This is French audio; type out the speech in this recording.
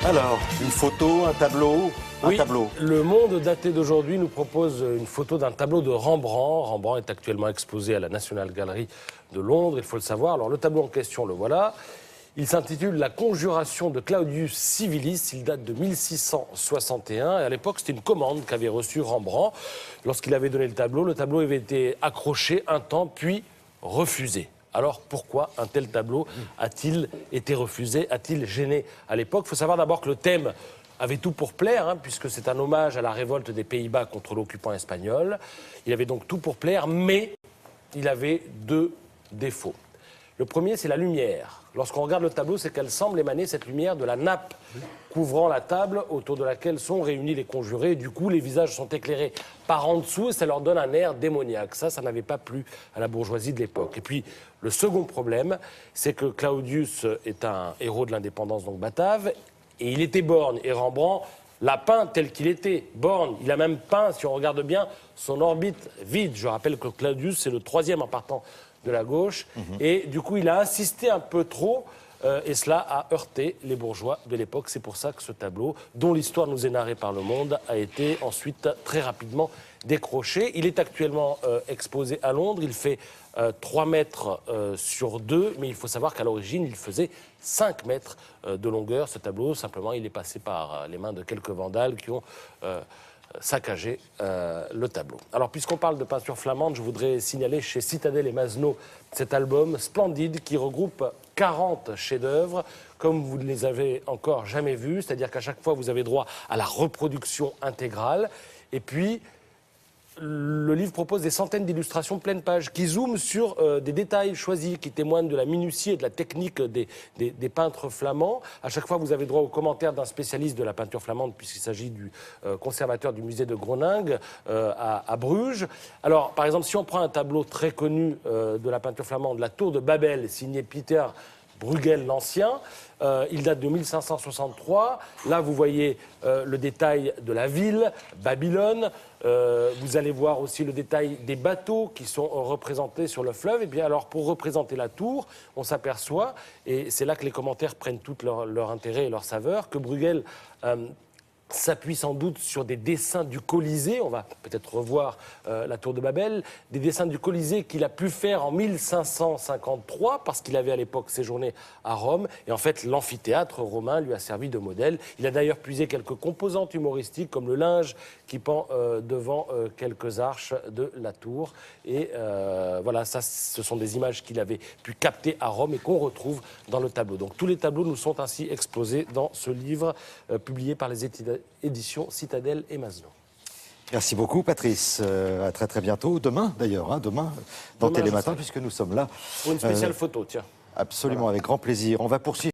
Alors, une photo, un tableau, Oui, le monde daté d'aujourd'hui nous propose une photo d'un tableau de Rembrandt. Rembrandt est actuellement exposé à la National Gallery de Londres, il faut le savoir. Alors le tableau en question, le voilà. Il s'intitule La conjuration de Claudius Civilis. Il date de 1661. Et à l'époque, c'était une commande qu'avait reçue Rembrandt. Lorsqu'il avait donné le tableau avait été accroché un temps, puis refusé. Alors pourquoi un tel tableau a-t-il été refusé, a-t-il gêné à l'époque? Il faut savoir d'abord que le thème avait tout pour plaire, puisque c'est un hommage à la révolte des Pays-Bas contre l'occupant espagnol. Il avait donc tout pour plaire, mais il avait deux défauts. Le premier, c'est la lumière. Lorsqu'on regarde le tableau, c'est qu'elle semble émaner, cette lumière, de la nappe couvrant la table autour de laquelle sont réunis les conjurés. Et du coup, les visages sont éclairés par en dessous et ça leur donne un air démoniaque. Ça n'avait pas plu à la bourgeoisie de l'époque. Et puis, le second problème, c'est que Claudius est un héros de l'indépendance donc batave et il était borgne. Et Rembrandt l'a peint tel qu'il était, borgne. Il a même peint, si on regarde bien, son orbite vide. Je rappelle que Claudius, c'est le troisième en partant de la gauche. Et du coup, il a insisté un peu trop, et cela a heurté les bourgeois de l'époque. C'est pour ça que ce tableau, dont l'histoire nous est narrée par Le Monde, a été ensuite très rapidement décroché. Il est actuellement exposé à Londres. Il fait 3 mètres sur 2, mais il faut savoir qu'à l'origine, il faisait 5 mètres de longueur. Ce tableau, simplement, il est passé par les mains de quelques vandales qui ont saccagé le tableau. Alors, puisqu'on parle de peinture flamande, je voudrais signaler chez Citadel et Masno cet album splendide qui regroupe 40 chefs-d'œuvre, comme vous ne les avez encore jamais vus, c'est-à-dire qu'à chaque fois, vous avez droit à la reproduction intégrale. Et puis, le livre propose des centaines d'illustrations pleine page qui zooment sur des détails choisis, qui témoignent de la minutie et de la technique des peintres flamands. À chaque fois, vous avez droit aux commentaires d'un spécialiste de la peinture flamande, puisqu'il s'agit du conservateur du musée de Groningue à Bruges. Alors, par exemple, si on prend un tableau très connu de la peinture flamande, La Tour de Babel, signé Peter Bruegel l'Ancien, il date de 1563. Là, vous voyez le détail de la ville, Babylone. Vous allez voir aussi le détail des bateaux qui sont représentés sur le fleuve. Et bien alors, pour représenter la tour, on s'aperçoit, et c'est là que les commentaires prennent tout leur intérêt et leur saveur, que Bruegel s'appuie sans doute sur des dessins du Colisée. On va peut-être revoir la Tour de Babel. Des dessins du Colisée qu'il a pu faire en 1553 parce qu'il avait à l'époque séjourné à Rome. Et en fait, l'amphithéâtre romain lui a servi de modèle. Il a d'ailleurs puisé quelques composantes humoristiques comme le linge qui pend devant quelques arches de la tour. Et voilà, ça, ce sont des images qu'il avait pu capter à Rome et qu'on retrouve dans le tableau. Donc tous les tableaux nous sont ainsi exposés dans ce livre publié par les éditions Citadel et Masno. Merci beaucoup, Patrice. À très très bientôt. Demain, d'ailleurs, demain dans Télématin, puisque nous sommes là. Pour une spéciale photo, tiens. Absolument, voilà. Avec grand plaisir. On va poursuivre.